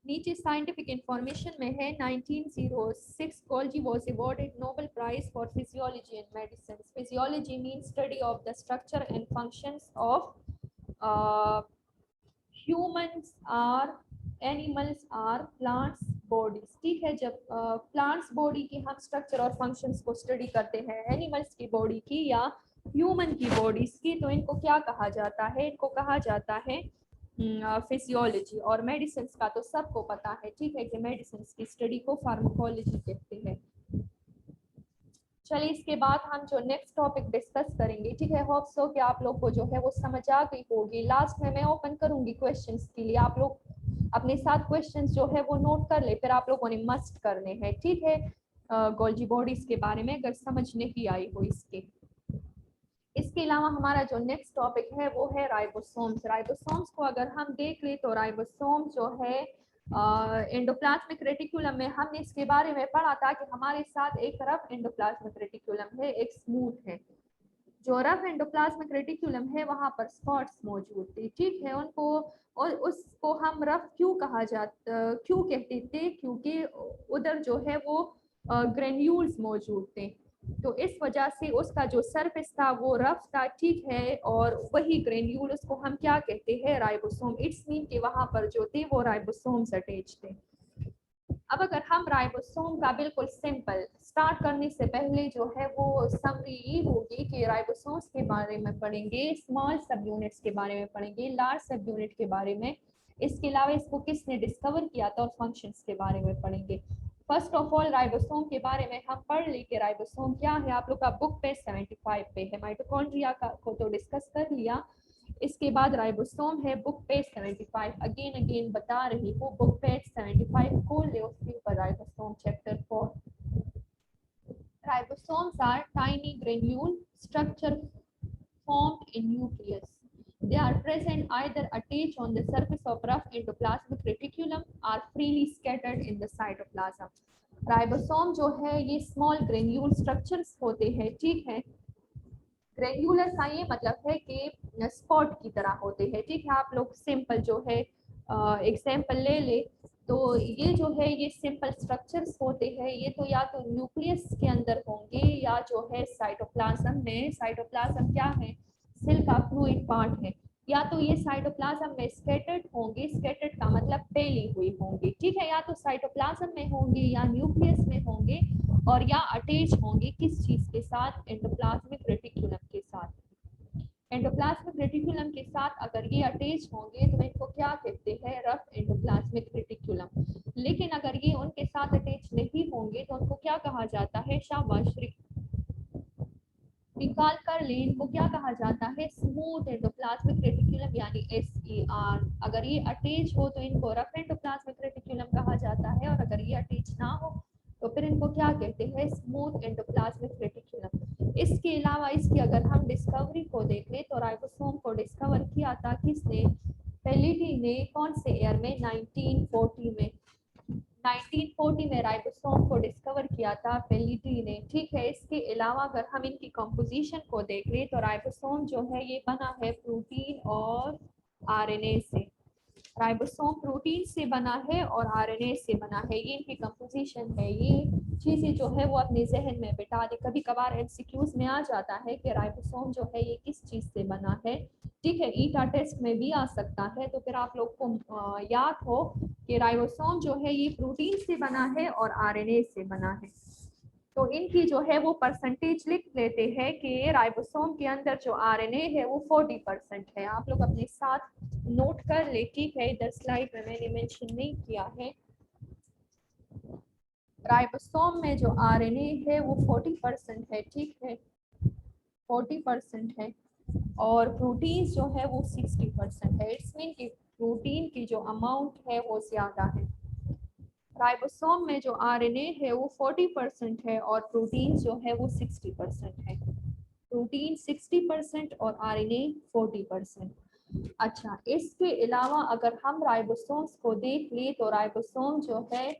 नीचे साइंटिफिक इंफॉर्मेशन में है 1906 Golgi was awarded Nobel prize for physiology and medicine. Physiology means study of the structure and functions of humans or animals or plants bodies, ठीक है। जब प्लांट्स बॉडी की हम स्ट्रक्चर और फंक्शंस को स्टडी करते हैं, एनिमल्स की बॉडी की या ह्यूमन की बॉडीज की, तो इनको क्या कहा जाता है, इनको कहा जाता है फिजियोलॉजी। और मेडिसिन का तो सबको पता है, ठीक है, कि मेडिसिन की स्टडी को फार्माकोलॉजी कहते हैं। चलिए इसके बाद हम जो नेक्स्ट टॉपिक डिस्कस करेंगे, ठीक है, होप सो कि आप लोग को जो है वो समझ आ गई होगी। लास्ट में मैं ओपन करूंगी क्वेश्चंस के लिए, आप लोग अपने साथ क्वेश्चंस जो है वो नोट कर ले, फिर आप लोगों ने मस्ट करने हैं, ठीक है, गोल्जी बॉडीज के बारे में अगर समझ नहीं आई हो इसके। इसके अलावा हमारा जो नेक्स्ट टॉपिक है वो है राइबोसोम्स। राइबोसोम्स को अगर हम देख ले तो राइबोसोम जो है एंडोप्लाज्मिक रेटिकुलम में हमने इसके बारे में पढ़ा था कि हमारे साथ एक रफ एंडोप्लाज्मिक रेटिकुलम है, एक स्मूथ है। जो रफ एंडोप्लाज्मिक रेटिकुलम है वहाँ पर स्पॉट्स मौजूद थे, ठीक है। उनको और उसको हम रफ क्यों कहते थे, क्योंकि उधर जो है वो ग्रेन्यूल्स मौजूद थे, तो इस वजह से उसका जो सरफेस था वो रफ था, ठीक है। और वही ग्रेन्यूल उसको हम क्या कहते हैं, राइबोसोम। इट्स मीन कि वहाँ पर जो थे वो राइबोसोम्स अटैच थे। अब अगर हम राइबोसोम का बिल्कुल सिंपल स्टार्ट करने से पहले जो है वो समरी ये होगी कि राइबोसोम्स के बारे में पढ़ेंगे, स्मॉल सब यूनिट्स के बारे में पढ़ेंगे, लार्ज सब यूनिट के बारे में, इसके अलावा इसको किसने डिस्कवर किया था और फंक्शंस के बारे में पढ़ेंगे। फर्स्ट ऑफ ऑल राइबोसोम के बारे में हम पढ़ ले कि राइबोसोम क्या है। आप लोग का बुक पेज 75 पे है। माइटोकॉन्ड्रिया को तो डिस्कस कर लिया, इसके बाद राइबोसोम है बुक पेज 75। अगेन बता रही हूँ, बुक पेज 75 खोल ले, उसके ऊपर ribosome chapter 4। Ribosomes are tiny granule structure formed in nucleus. They are present either attached on the surface of rough endoplasmic reticulum or freely scattered in the cytoplasm. Ribosome जो है ये small granule structures होते हैं, ठीक है। Granular का ये मतलब है कि स्पॉट की तरह होते हैं, ठीक है। आप लोग सिंपल जो है एग्जाम्पल ले ले, तो ये जो है ये सिंपल स्ट्रक्चर्स होते हैं। ये तो या तो न्यूक्लियस के अंदर होंगे या जो है साइटोप्लाज्म में। साइटोप्लाज्म क्या है, सेल का फ्लूइड पार्ट है। या तो ये साइटोप्लाज्म में स्कैटर्ड होंगे, स्कैटर्ड का मतलब फैली हुई होंगी, ठीक है। या तो साइटोप्लाज्म में होंगे या न्यूक्लियस में होंगे, और या अटैच होंगे किस चीज के साथ, एंडोप्लाज्मिक रेटिकुलम के साथ। एंडोप्लाज्मिक रेटिकुलम के साथ अगर ये अटैच होंगे तो इनको क्या कहते हैं, रफ एंडोप्लाज्मिक रेटिकुलम। लेकिन अगर ये उनके साथ अटैच नहीं होंगे तो उनको क्या कहा जाता है, शाबाश निकाल कर ले, इनको क्या कहा जाता है, स्मूथ एंडोप्लाज्मिक रेटिकुलम यानी SER। अगर ये अटैच हो तो इनको रफ एंडोप्लाज्मिक रेटिकुलम कहा जाता है, और अगर ये अटैच ना हो तो फिर इनको क्या कहते हैं, स्मूथ एंडोप्लाज्मिक रेटिकुलम। इसके अलावा इसकी अगर हम डिस्कवरी को देख ले तो राइबोसोम को डिस्कवर किया था किसने, पेलिटी ने। कौन से ईयर में, 1940 में। 1940 में राइबोसोम को डिस्कवर किया था पेलिटी ने, ठीक है। इसके अलावा अगर हम इनकी कंपोजिशन को देख ले तो राइबोसोम जो है ये बना है प्रोटीन और RNA से। राइबोसोम प्रोटीन से बना है और RNA से बना है, ये इनकी कंपोजिशन है। ये चीजें जो है वो अपने जहन में बिठा दे। कभी कभार MCQs में आ जाता है कि राइबोसोम जो है ये किस चीज से बना है, ठीक है। ईटा टेस्ट में भी आ सकता है, तो फिर आप लोग को याद हो कि राइबोसोम जो है ये प्रोटीन से बना है और RNA से बना है। तो इनकी जो है वो परसेंटेज लिख लेते हैं कि राइबोसोम के अंदर जो RNA है वो 40% है। आप लोग अपने साथ नोट कर ले, ठीक है। इधर स्लाइड में मैंने मेंशन नहीं किया है। राइबोसोम में जो RNA है वो 40% है, ठीक है, 40% है। और प्रोटीन जो है वो 60% है। इट्स मीन कि प्रोटीन की जो अमाउंट है वो ज्यादा है। राइबोसोम में जो RNA है वो 40% है और प्रोटीन जो है वो 60% है। प्रोटीन 60% और RNA 40%। अच्छा, इसके अलावा अगर हम राइबोसोम्स को देख ले तो राइबोसोम जो है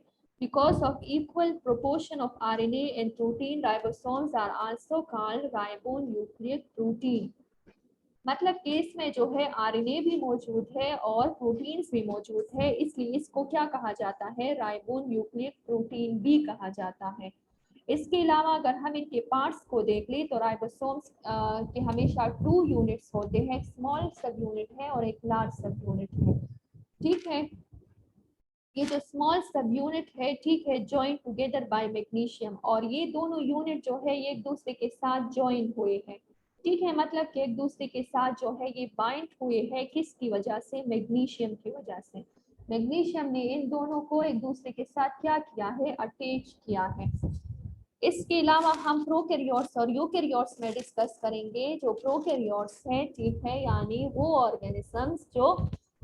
because of equal proportion of RNA and protein, ribosomes are also called ribonucleic protein। मतलब कि इसमें जो है RNA भी मौजूद है और प्रोटीन्स भी मौजूद है, इसलिए इसको क्या कहा जाता है, राइबोन्यूक्लिक प्रोटीन भी कहा जाता है। इसके अलावा अगर हम इनके पार्ट्स को देख ले तो राइबोसोम्स के हमेशा 2 यूनिट्स होते हैं, एक स्मॉल सब यूनिट है और एक लार्ज सब यूनिट है, ठीक है। ये जो स्मॉल सब यूनिट है, ठीक है, जॉइन टुगेदर बाय मैग्नीशियम, और ये दोनों यूनिट जो है ये एक दूसरे के साथ जॉइन हुए हैं, ठीक है। मतलब कि एक दूसरे के साथ जो है ये बाइंड हुए हैं, किसकी वजह से, मैग्नीशियम की वजह से। मैग्नीशियम ने इन दोनों को एक दूसरे के साथ क्या किया है, अटैच किया है। इसके अलावा हम प्रोकैरियोट्स और यूकैरियोट्स में डिस्कस करेंगे। जो प्रोकैरियोट्स है, ठीक है, यानी वो ऑर्गेनिजम्स जो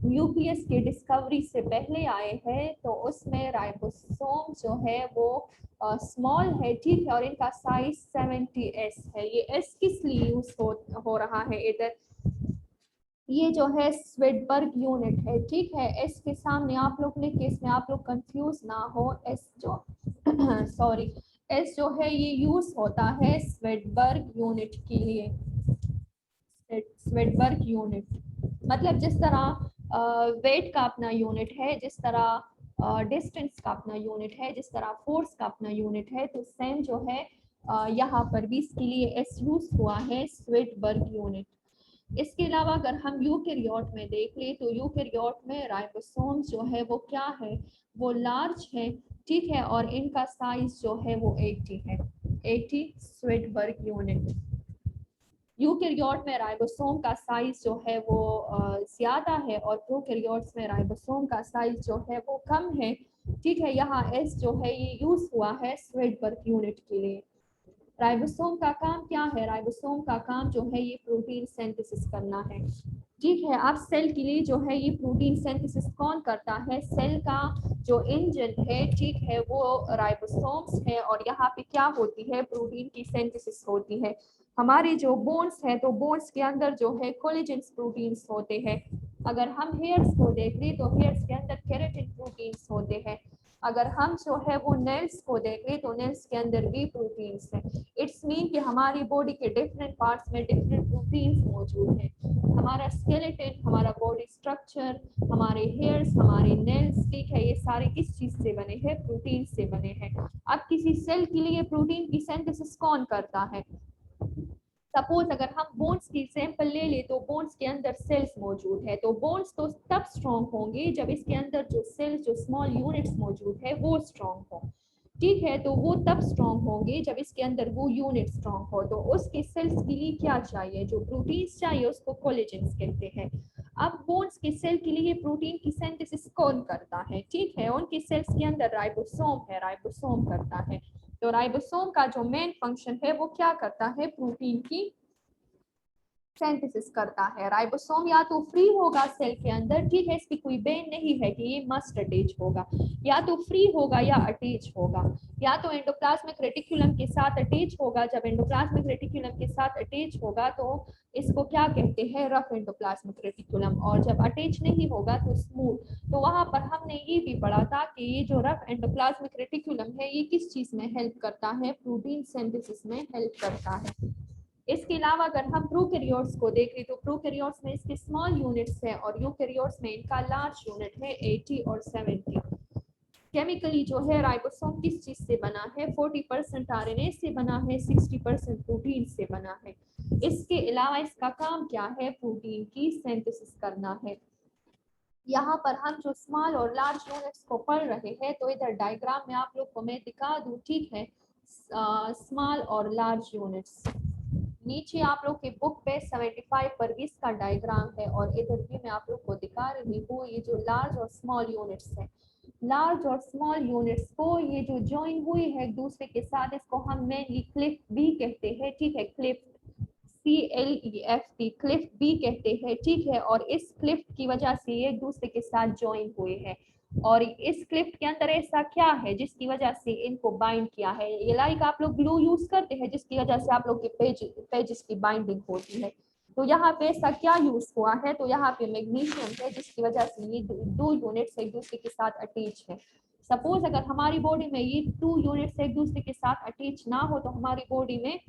न्यूक्लियस की डिस्कवरी से पहले आए हैं, तो उसमें राइबोसोम जो है वो स्मॉल है, ठीक है, और इनका साइज 70S है। ये S किस लिए यूज हो रहा है इधर, ये जो है स्वेडबर्ग यूनिट है, ठीक है। S के सामने आप लोग लिख के इसमें आप लोग कंफ्यूज ना हो। S जो सॉरी, S जो है ये यूज होता है स्वेडबर्ग यूनिट के लिए। स्वेडबर्ग यूनिट, मतलब जिस तरह वेट का अपना यूनिट है, जिस तरह डिस्टेंस का अपना यूनिट है, जिस तरह फोर्स का अपना यूनिट है, तो सेम जो है यहाँ पर भी इसके लिए एस यूज हुआ है, स्वेडबर्ग यूनिट। इसके अलावा अगर हम यूकेरियोट में देख ले तो यूकेरियोट में राइबोसोम्स जो है वो क्या है, वो लार्ज है, ठीक है, और इनका साइज जो है वो 80 है, 80 स्वेडबर्ग यूनिट। यूकेरियोट में राइबोसोम का साइज जो है वो ज्यादा है और प्रोकैरियोट्स में राइबोसोम का साइज जो है वो कम है, ठीक है। यहाँ एस जो है ये यूज हुआ है स्वेडबर्ग यूनिट के लिए। राइबोसोम का काम क्या है, राइबोसोम का काम जो है ये प्रोटीन सिंथेसिस करना है, ठीक है। अब सेल के लिए जो है ये प्रोटीन सिंथेसिस कौन करता है, सेल का जो इंजन है, ठीक है, वो राइबोसोम्स है, और यहाँ पे क्या होती है, प्रोटीन की सिंथेसिस होती है। हमारे जो बोन्स है तो बोन्स के अंदर जो है कोलेजन प्रोटीन्स होते हैं। अगर हम हेयर्स को देख लें तो हेयर्स के अंदर केराटिन प्रोटीन्स होते हैं। अगर हम जो है वो नेल्स को देख लें तो नेल्स के अंदर भी प्रोटीन्स हैं। इट्स मीन कि हमारी बॉडी के डिफरेंट पार्ट्स में डिफरेंट प्रोटीन्स मौजूद हैं। हमारा स्केलेटन, हमारा बॉडी स्ट्रक्चर, हमारे हेयर्स, हमारे नेल्स, ठीक है, ये सारे किस चीज से बने हैं, प्रोटीन से बने हैं। अब किसी सेल के लिए प्रोटीन की सिंथेसिस कौन करता है, सपोज अगर हम बोन्स की सैंपल ले ले तो बोन्स के अंदर सेल्स मौजूद है, तो बोन्स तो तब स्ट्रॉन्ग होंगे जब इसके अंदर जो सेल्स, जो स्मॉल यूनिट्स मौजूद है वो स्ट्रॉन्ग हो, ठीक है। तो वो तब स्ट्रॉन्ग होंगे जब इसके अंदर वो यूनिट स्ट्रॉन्ग हो। तो उसके सेल्स के लिए क्या चाहिए, जो प्रोटीन्स चाहिए उसको कोलेजेंस कहते हैं। अब बोन्स के सेल के लिए प्रोटीन की सिंथेसिस कौन करता है, ठीक है, उनके सेल्स के अंदर राइबोसोम है, राइबोसोम करता है। तो राइबोसोम का जो मेन फंक्शन है वो क्या करता है, प्रोटीन की सिंथेसिस करता है। राइबोसोम या तो फ्री होगा सेल के अंदर, ठीक है, इसकी कोई बेन नहीं है कि ये मस्ट अटैच होगा, या तो फ्री होगा या अटैच होगा, या तो एंडोप्लाज्मिक रेटिकुलम के साथ अटैच होगा। जब एंडोप्लाज्मिक रेटिकुलम के साथ अटैच होगा तो इसको क्या कहते हैं, रफ एंडोप्लाज्मिक रेटिकुलम, और जब अटैच नहीं होगा तो स्मूथ। तो वहां पर हमने ये भी पढ़ा था कि ये जो रफ एंडोप्लाज्मिक रेटिकुलम है ये किस चीज में हेल्प करता है, प्रोटीन सिंथेसिस में हेल्प करता है। इसके अलावा अगर हम प्रोकैरियोट्स को देखें तो प्रोकैरियोट्स में इसके स्मॉल यूनिट्स हैं और यूकैरियोट्स में इनका लार्ज यूनिट है, 80 और 70। केमिकली जो है राइबोसोम किस चीज से बना है, 40% आरएनए से बना है, 60% प्रोटीन से बना है। इसके अलावा इसका काम क्या है, प्रोटीन की सिंथेसिस करना है। यहाँ पर हम जो स्मॉल और लार्ज यूनिट्स को पढ़ रहे हैं तो इधर डायग्राम में आप लोग को मैं दिखा दूं, ठीक है, स्मॉल और लार्ज यूनिट्स। नीचे आप लोग की बुक पे 75 पर भी इसका डायग्राम है और इधर भी मैं आप लोग को दिखा रही हूँ। ये जो लार्ज और स्मॉल यूनिट्स हैं, लार्ज और स्मॉल यूनिट्स को ये जो ज्वाइन हुई है एक दूसरे के साथ, इसको हम मेनली क्लिफ्ट भी कहते हैं, ठीक है, क्लिफ्ट, CLEFT, क्लिफ्ट भी कहते हैं, ठीक है। और इस क्लिफ्ट की वजह से ये एक दूसरे के साथ ज्वाइन हुए हैं और इस क्लिफ्ट के अंदर ऐसा क्या है जिसकी वजह से इनको बाइंड किया है, ये लाइक आप लोग ग्लू यूज करते हैं जिसकी वजह से आप लोग के पेजेस की बाइंडिंग होती है। तो यहाँ पे ऐसा क्या यूज हुआ है, तो यहाँ पे मैग्नीशियम है जिसकी वजह से ये दो यूनिट्स एक दूसरे के साथ अटैच है। सपोज अगर हमारी बॉडी में ये 2 यूनिट्स एक दूसरे के साथ अटैच ना हो तो हमारी बॉडी में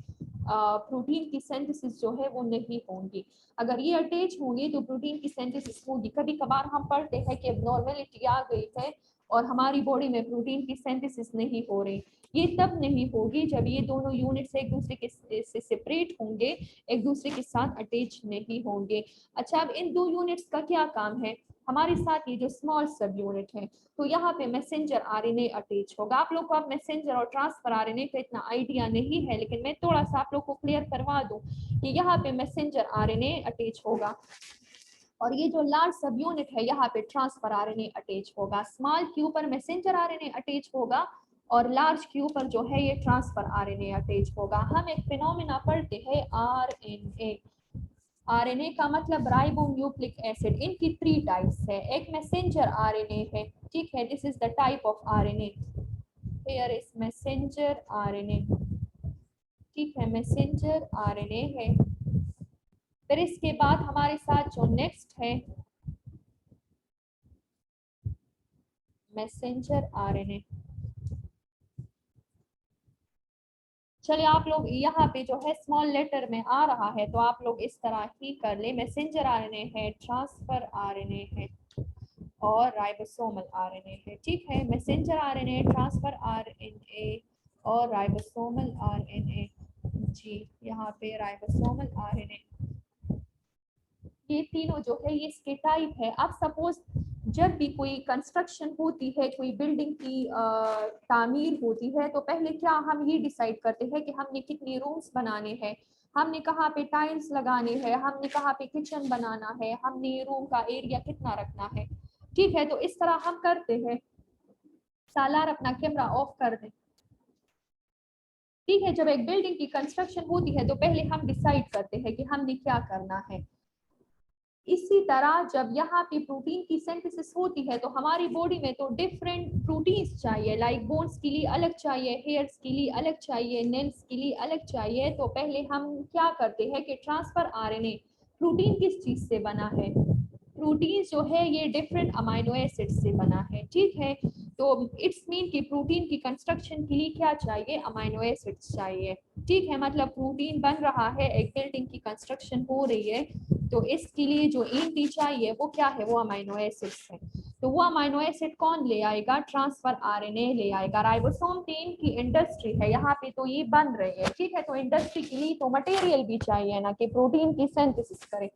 प्रोटीन की सिंथेसिस जो है वो नहीं होंगी। अगर ये अटैच होंगे तो प्रोटीन की सिंथेसिस होगी। कभी कभार हम पढ़ते हैं कि एब्नॉर्मेलिटी आ गई है और हमारी बॉडी में प्रोटीन की सिंथेसिस नहीं हो रही। ये तब नहीं होगी जब ये दोनों यूनिट्स एक दूसरे के से सेपरेट होंगे, एक दूसरे के साथ अटैच नहीं होंगे। अच्छा, अब इन दो यूनिट्स का क्या काम है, हमारे साथ ये जो स्मॉल सब यूनिट है तो यहाँ पे मैसेंजर आरएनए अटैच होगा। आप लोग को अब मैसेंजर और ट्रांसफर आरएनए का इतना आइडिया नहीं है, लेकिन मैं थोड़ा सा आप लोग को क्लियर करवा दूं कि यहाँ पे मैसेंजर आरएनए अटैच होगा और ये जो लार्ज सब यूनिट है यहाँ पे ट्रांसफर आरएनए अटैच होगा। स्मॉल क्यू पर मैसेंजर आरएनए अटैच होगा और लार्ज क्यू पर जो है ये ट्रांसफर आरएनए अटैच होगा। हम एक फिनोमेना पढ़ते हैं आरएनए। आरएनए का मतलब राइबोन्यूक्लिक एसिड। इनकी 3 टाइप्स है, एक मैसेंजर आरएनए है, ठीक है, this is the type of RNA, here is messenger RNA, ठीक है, मैसेंजर आरएनए है। फिर इसके बाद हमारे साथ जो नेक्स्ट है मैसेंजर आरएनए, चलिए आप लोग यहाँ पे जो है स्मॉल लेटर में आ रहा है तो आप लोग इस तरह ही कर ले, मैसेंजर आरएनए है, ट्रांसफर आरएनए है और राइबोसोमल आरएनए है। ठीक है, मैसेंजर आरएनए, ट्रांसफर आरएनए और राइबोसोमल आरएनए। जी यहाँ पे राइबोसोमल आरएनए, ये तीनों जो है ये इसके टाइप है। अब सपोज जब भी कोई कंस्ट्रक्शन होती है, कोई बिल्डिंग की तामीर होती है, तो पहले क्या हम ये डिसाइड करते हैं कि हमने कितने रूम्स बनाने हैं, हमने कहाँ पे टाइल्स लगाने हैं, हमने कहाँ पे किचन बनाना है, हमने रूम का एरिया कितना रखना है। ठीक है, तो इस तरह हम करते हैं। सालार अपना कैमरा ऑफ कर दें। ठीक है, जब एक बिल्डिंग की कंस्ट्रक्शन होती है तो पहले हम डिसाइड करते हैं कि हमने क्या करना है। इसी तरह जब यहाँ पे प्रोटीन की सिंथेसिस होती है तो हमारी बॉडी में तो डिफरेंट प्रोटीन्स चाहिए, लाइक बोन्स के लिए अलग चाहिए, हेयर्स के लिए अलग चाहिए, नेल्स के लिए अलग चाहिए। तो पहले हम क्या करते हैं कि ट्रांसफर आरएनए, प्रोटीन किस चीज से बना है, प्रोटीन जो है ये डिफरेंट अमाइनो एसिड से बना है। ठीक है, तो इट्स मीन कि प्रोटीन की कंस्ट्रक्शन के लिए क्या चाहिए, अमाइनो एसिड्स चाहिए। ठीक है, मतलब प्रोटीन बन रहा है, एक बिल्डिंग की कंस्ट्रक्शन हो रही है, तो इसके लिए जो ईंटी चाहिए वो क्या है, वो अमाइनो एसिड्स है। तो वो अमाइनो एसिड कौन ले आएगा, ट्रांसफर आरएनए ले आएगा। राइबोसोम टीम की इंडस्ट्री है यहाँ पे, तो ये बन रही है। ठीक है, तो इंडस्ट्री के लिए तो मटेरियल भी चाहिए ना कि प्रोटीन की सिंथेसिस करे।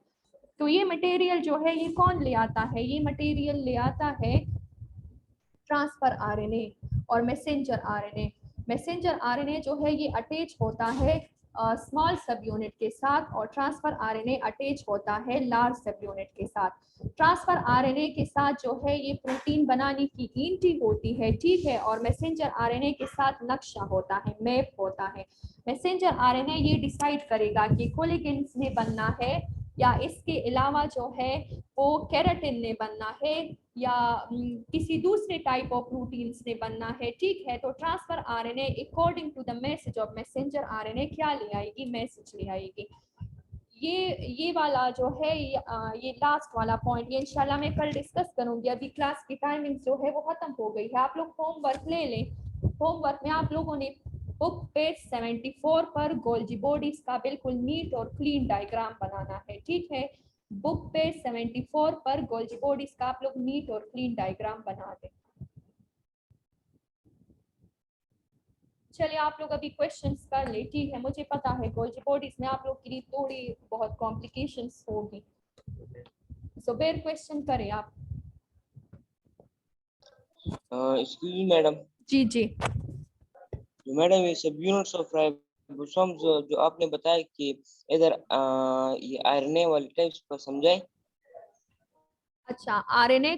तो ये मटेरियल जो है ये कौन ले आता है, ये मटेरियल ले आता है ट्रांसफर आरएनए और मैसेंजर आरएनए। मैसेंजर आरएनए जो है ये अटैच होता है स्मॉल सब यूनिट के साथ और ट्रांसफर आरएनए अटैच होता है लार्ज सब यूनिट के साथ। ट्रांसफर आरएनए के साथ जो है ये प्रोटीन बनाने की ईंटी होती है। ठीक है, और मैसेंजर आरएनए के साथ नक्शा होता है, मैप होता है। मैसेंजर आरएनए ये डिसाइड करेगा कि कोलेगन्स ने बनना है या इसके अलावा जो है वो केराटिन ने बनना है या किसी दूसरे टाइप ऑफ प्रोटीन्स ने बनना है। ठीक है, तो transfer RNA according to the message of messenger RNA क्या ले आएगी, मैसेज ले आएगी। ये वाला जो है ये लास्ट वाला पॉइंट ये इंशाल्लाह मैं कल डिस्कस करूंगी। अभी क्लास की टाइमिंग जो है वो खत्म हो गई है, आप लोग होमवर्क ले लें। होमवर्क में आप लोगों ने बुक पेज 74 पर गोल्जी बॉडीज का बिल्कुल नीट और क्लीन डायग्राम बनाना है। ठीक है, बुक पेज 74 पर गोल्जी बॉडीज का आप लोग नीट और क्लीन डायग्राम बना दें। चलिए आप लोग अभी क्वेश्चंस कर ले। ठीक है, मुझे पता है गोल्जी बॉडीज में आप लोग के लिए थोड़ी बहुत कॉम्प्लिकेशंस होगी, सो बेर क्वेश्चन करें आप। Excuse me madam. जी जी मैडम ये सब यूनिट्स ऑफ राइबोसोम्स जो आपने बताया कि इधर ये आरएनए वाले टाइप्स पर समझाए। अच्छा, आरएनए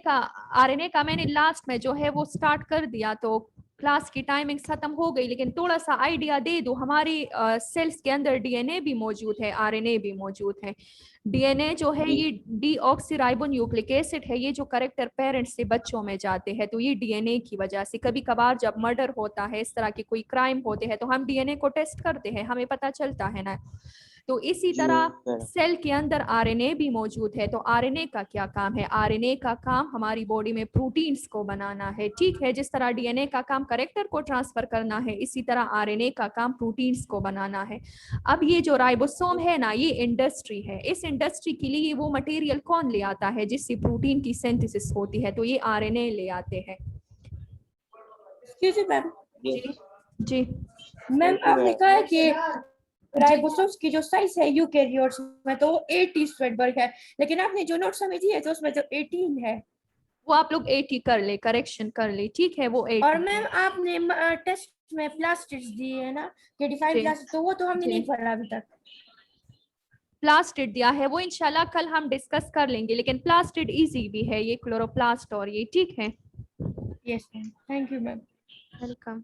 का मैंने लास्ट में जो है वो स्टार्ट कर दिया, तो क्लास की टाइमिंग खत्म हो गई, लेकिन थोड़ा सा आइडिया दे दूं। हमारी सेल्स के अंदर डीएनए भी मौजूद है, आरएनए भी मौजूद है। डीएनए जो है ये डीऑक्सीराइबोन्यूक्लिक एसिड है, ये जो करेक्टर पेरेंट्स से बच्चों में जाते हैं, तो ये डीएनए की वजह से कभी कभार जब मर्डर होता है, इस तरह के कोई क्राइम होते हैं, तो हम डीएनए को टेस्ट करते हैं, हमें पता चलता है ना। तो इसी तरह सेल के अंदर आरएनए भी मौजूद है। तो आरएनए का क्या काम है, आरएनए का काम हमारी बॉडी में प्रोटीन्स को बनाना है। ठीक है, जिस तरह डीएनए का काम करेक्टर को ट्रांसफर करना है, इसी तरह आरएनए का काम प्रोटीन्स को बनाना है। अब ये जो राइबोसोम है ना, ये इंडस्ट्री है। इस इंडस्ट्री के लिए वो मटेरियल कौन ले आता है जिससे प्रोटीन की सिंथेसिस होती है, तो ये आरएनए ले आते हैं। मैम जी जी मैम आपने कहा कि राइबोसोम्स की जो साइज है यूकैरियोट्स में तो 80 स्वेटबर्ग है, लेकिन आपने जो नोट्स हमें दिए तो उसमें तो 18 है। वो आप लोग 80 कर ले, करेक्शन कर ले। ठीक है, वो 80 और मैम आपने टेस्ट में प्लास्टिड्स दिए है ना कि डिफाइन प्लास्टिड, तो वो तो हमने नहीं पढ़ा अभी तक। प्लास्टिड दिया है वो इंशाल्लाह कल हम डिस्कस कर लेंगे, लेकिन प्लास्टिड इजी भी है, ये क्लोरोप्लास्ट और ये। ठीक है, yes ma'am, thank you ma'am. Welcome.